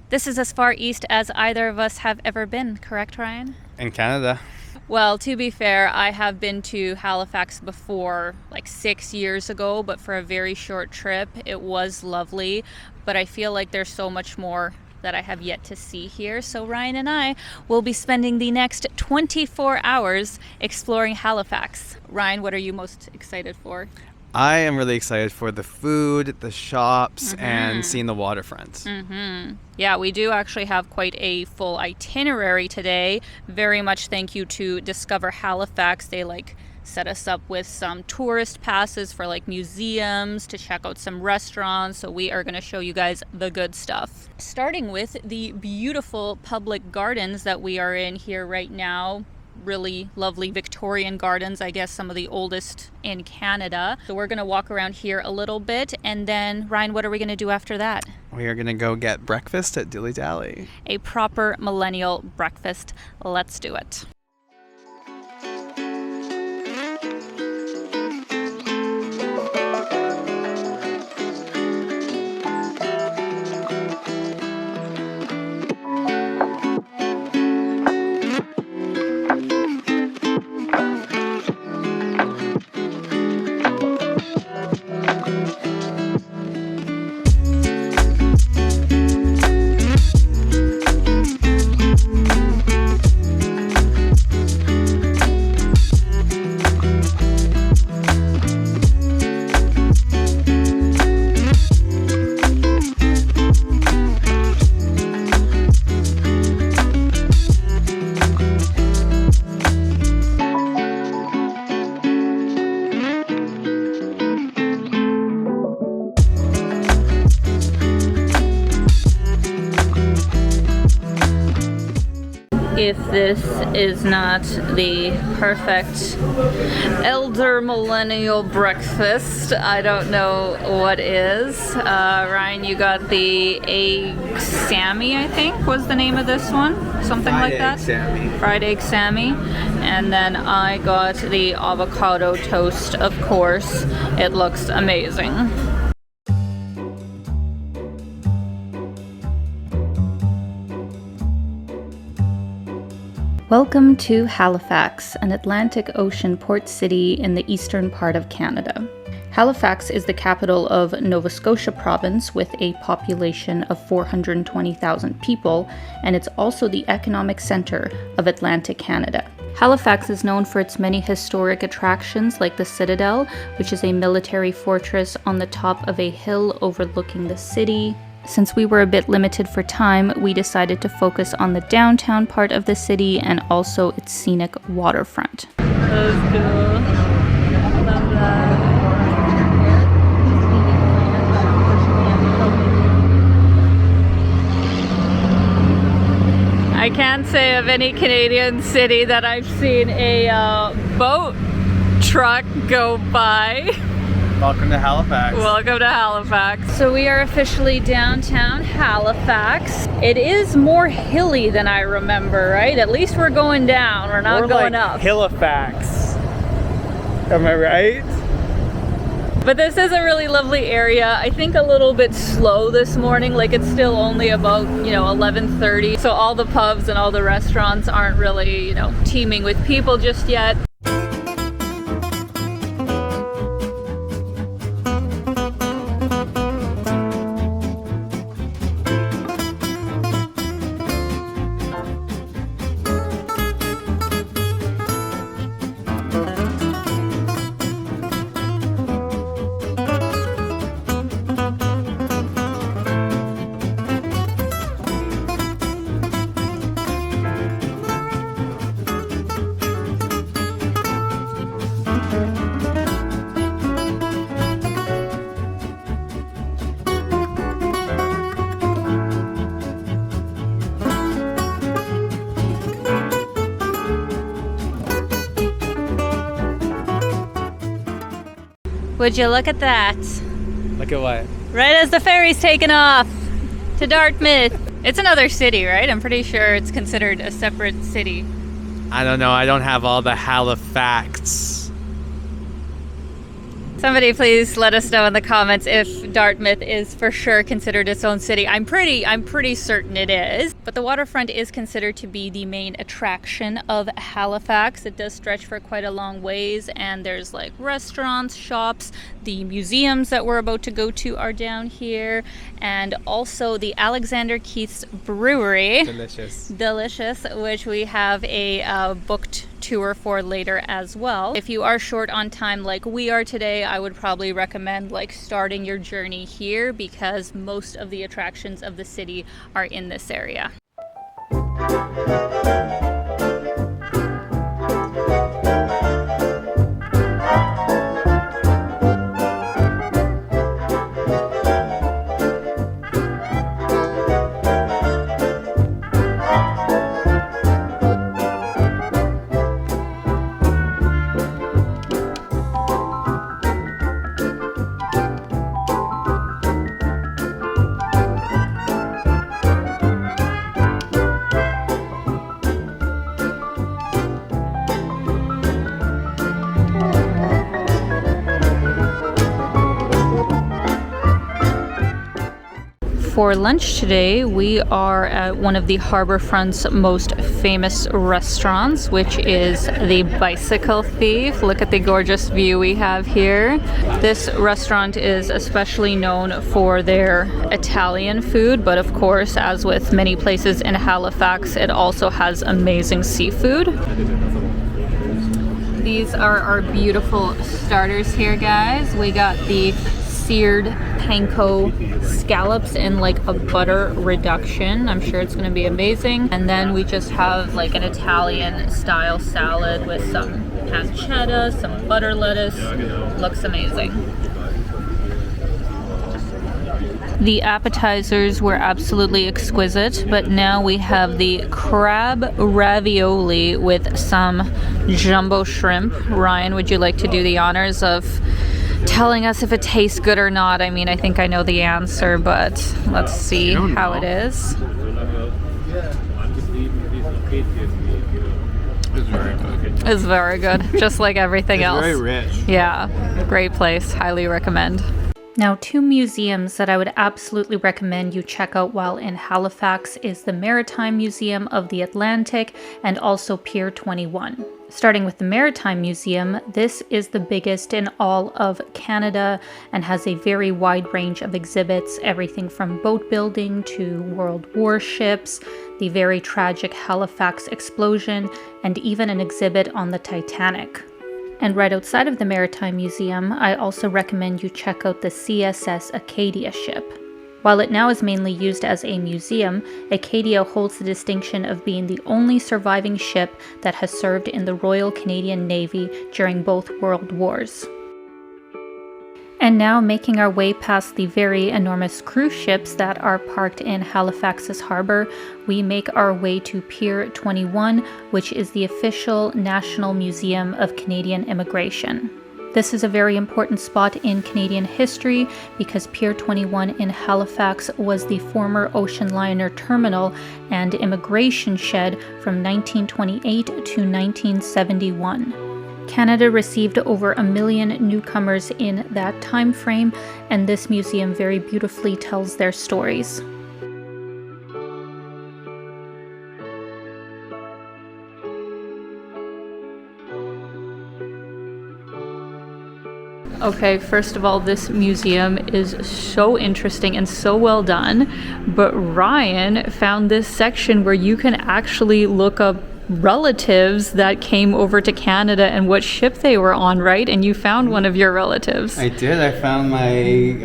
This is as far east as either of us have ever been, correct, Ryan? In Canada. Well, to be fair, I have been to Halifax before, like 6 years ago, but for a very short trip. It was lovely, but I feel like there's so much more that I have yet to see here. So Ryan and I will be spending the next 24 hours exploring Halifax. Ryan, what are you most excited for? I am really excited for the food, the shops, and seeing the waterfront. Yeah, we do actually have quite a full itinerary today. Very much thank you to Discover Halifax. They set us up with some tourist passes for museums, to check out some restaurants. So we are going to show you guys the good stuff. Starting with the beautiful public gardens that we are in here right now. Really lovely Victorian gardens, I guess some of the oldest in Canada. So we're going to walk around here a little bit, and then Ryan, what are we going to do after that? We are going to go get breakfast at Dilly Dally. A proper millennial breakfast. Let's do it. If this is not the perfect elder millennial breakfast, I don't know what is. Ryan, you got the egg Sammy, I think was the name of this one. Something Fried like that. egg Sammy. Fried egg Sammy. And then I got the avocado toast, of course. It looks amazing. Welcome to Halifax, an Atlantic Ocean port city in the eastern part of Canada. Halifax is the capital of Nova Scotia province with a population of 420,000 people, and it's also the economic center of Atlantic Canada. Halifax is known for its many historic attractions like the Citadel, which is a military fortress on the top of a hill overlooking the city. Since we were a bit limited for time, we decided to focus on the downtown part of the city and also its scenic waterfront. That was cool. Love that. I can't say of any Canadian city that I've seen a boat truck go by. Welcome to Halifax. Welcome to Halifax. So we are officially downtown Halifax. It is more hilly than I remember, right? At least we're going down. We're not going up. Halifax. Am I right? But this is a really lovely area. I think a little bit slow this morning. It's still only about, 11:30. So all the pubs and all the restaurants aren't really, teeming with people just yet. Would you look at that? Look at what? Right as the ferry's taking off to Dartmouth. It's another city, right? I'm pretty sure it's considered a separate city. I don't know. I don't have all the Halifax. It's Somebody please let us know in the comments if Dartmouth is for sure considered its own city. I'm pretty certain it is. But the waterfront is considered to be the main attraction of Halifax. It does stretch for quite a long ways, and there's like restaurants, shops, the museums that we're about to go to are down here, and also the Alexander Keith's Brewery. Delicious, which we have a booked tour for later as well. If you are short on time like we are today, I would probably recommend like starting your journey here because most of the attractions of the city are in this area. For lunch today, we are at one of the Harbourfront's most famous restaurants, which is the Bicycle Thief. Look at the gorgeous view we have here. This restaurant is especially known for their Italian food, but of course, as with many places in Halifax, it also has amazing seafood. These are our beautiful starters here, guys. We got the seared panko scallops in like a butter reduction. I'm sure it's going to be amazing. And then we just have like an Italian style salad with some pancetta, some butter lettuce. Looks amazing. The appetizers were absolutely exquisite, but now we have the crab ravioli with some jumbo shrimp. Ryan, would you like to do the honors of telling us if it tastes good or not? I mean, I think I know the answer, but let's see how it is. It's very good. It's very good, just like everything else. Very rich. Yeah, great place. Highly recommend. Now, two museums that I would absolutely recommend you check out while in Halifax is the Maritime Museum of the Atlantic and also Pier 21. Starting with the Maritime Museum, this is the biggest in all of Canada and has a very wide range of exhibits, everything from boat building to World War ships, the very tragic Halifax explosion, and even an exhibit on the Titanic. And right outside of the Maritime Museum, I also recommend you check out the CSS Acadia ship. While it now is mainly used as a museum, Acadia holds the distinction of being the only surviving ship that has served in the Royal Canadian Navy during both World Wars. And now, making our way past the very enormous cruise ships that are parked in Halifax's harbour, we make our way to Pier 21, which is the official National Museum of Canadian Immigration. This is a very important spot in Canadian history because Pier 21 in Halifax was the former ocean liner terminal and immigration shed from 1928 to 1971. Canada received over 1 million newcomers in that time frame, and this museum very beautifully tells their stories. Okay, first of all, this museum is so interesting and so well done, but Ryan found this section where you can actually look up relatives that came over to Canada and what ship they were on, right? And you found one of your relatives. I did. I found my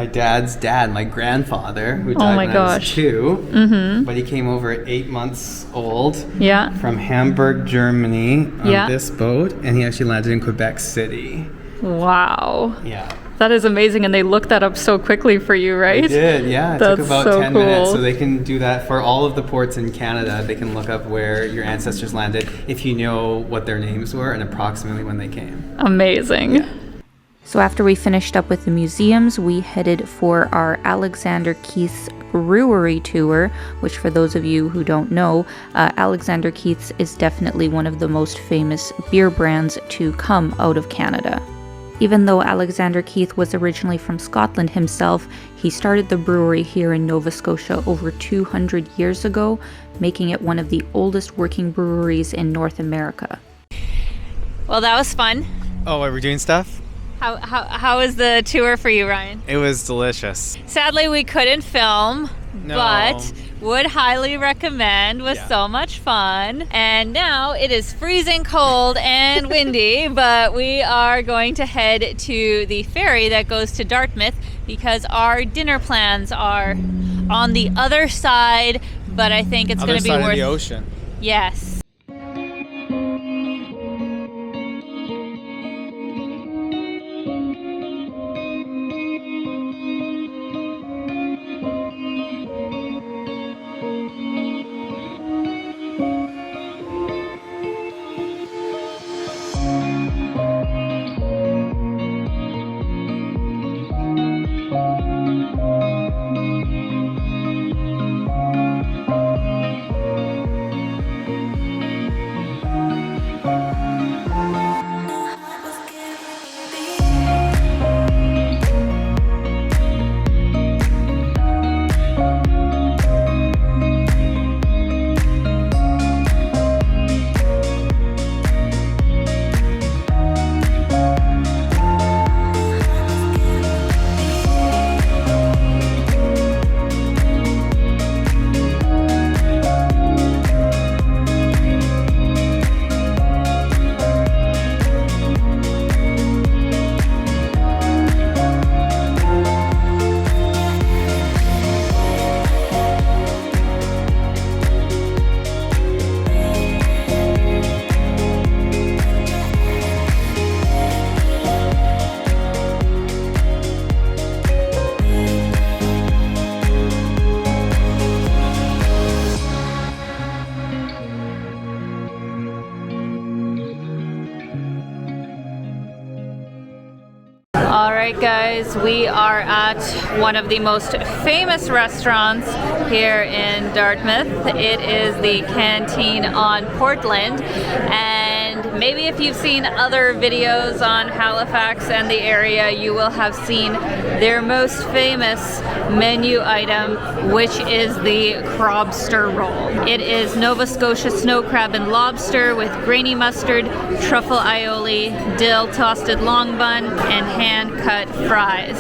dad's dad, my grandfather, who died when I was 2. Mm-hmm. But he came over at 8 months old from Hamburg, Germany on this boat, and he actually landed in Quebec City. Wow. Yeah. That is amazing, and they looked that up so quickly for you, right? They did, yeah. It That's took about so 10 cool. minutes, so they can do that for all of the ports in Canada. They can look up where your ancestors landed if you know what their names were and approximately when they came. Amazing. Yeah. So after we finished up with the museums, we headed for our Alexander Keith's Brewery tour, which for those of you who don't know, Alexander Keith's is definitely one of the most famous beer brands to come out of Canada. Even though Alexander Keith was originally from Scotland himself, he started the brewery here in Nova Scotia over 200 years ago, making it one of the oldest working breweries in North America. Well, that was fun. Oh, we're doing stuff? How was the tour for you, Ryan? It was delicious. Sadly, we couldn't film, but would highly recommend. Was so much fun. And now it is freezing cold and windy, but we are going to head to the ferry that goes to Dartmouth because our dinner plans are on the other side, but I think it's going to be worth... Other side of the ocean. Yes. Alright guys, we are at one of the most famous restaurants here in Dartmouth. It is the Canteen on Portland, and maybe if you've seen other videos on Halifax and the area, you will have seen their most famous menu item, which is the crobster roll. It is Nova Scotia snow crab and lobster with grainy mustard, truffle aioli, dill toasted long bun, and hand-cut fries.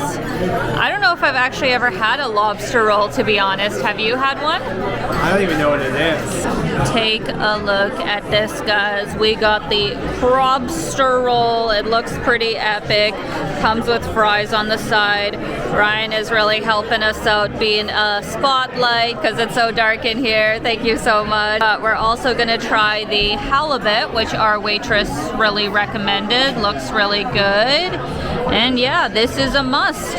I don't know if I've actually ever had a lobster roll, to be honest. Have you had one? I don't even know what it is. Take a look at this, guys. We got the crobster roll. It looks pretty epic. Comes with fries on the side. Ryan is really helping us out being a spotlight because it's so dark in here. Thank you so much. We're also going to try the halibut, which our waitress really recommended. Looks really good. And yeah, this is a must.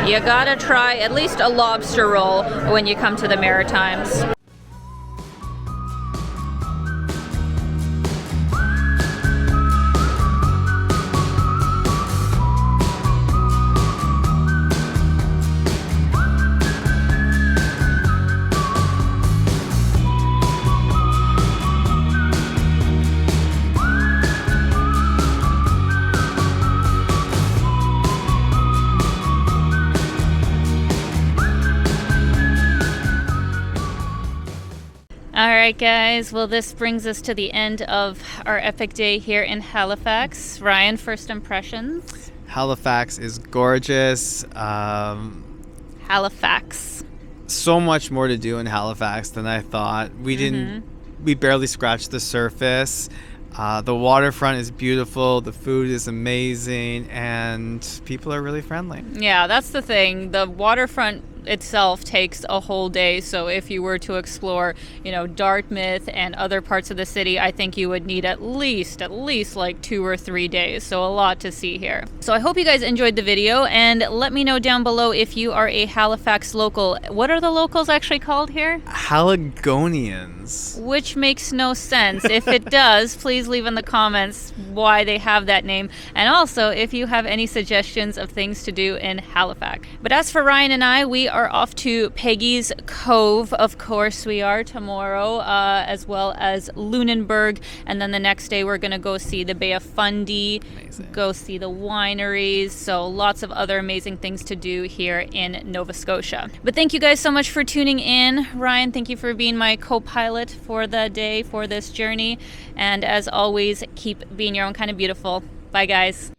You gotta try at least a lobster roll when you come to the Maritimes. Alright guys, well this brings us to the end of our epic day here in Halifax. Ryan, first impressions? Halifax is gorgeous. Halifax. So much more to do in Halifax than I thought. We barely scratched the surface. The waterfront is beautiful, the food is amazing, and people are really friendly. Yeah, that's the thing. The waterfront itself takes a whole day, so if you were to explore, Dartmouth and other parts of the city, I think you would need at least like 2 or 3 days, so a lot to see here. So I hope you guys enjoyed the video, and let me know down below if you are a Halifax local. What are the locals actually called here? Haligonians. Which makes no sense. If it does, please leave in the comments why they have that name, and also if you have any suggestions of things to do in Halifax. But as for Ryan and I, we are off to Peggy's Cove. Of course we are tomorrow, as well as Lunenburg. And then the next day we're going to go see the Bay of Fundy, go see the wineries. So lots of other amazing things to do here in Nova Scotia. But thank you guys so much for tuning in. Ryan, thank you for being my co-pilot for the day, for this journey. And as always, keep being your own kind of beautiful. Bye, guys.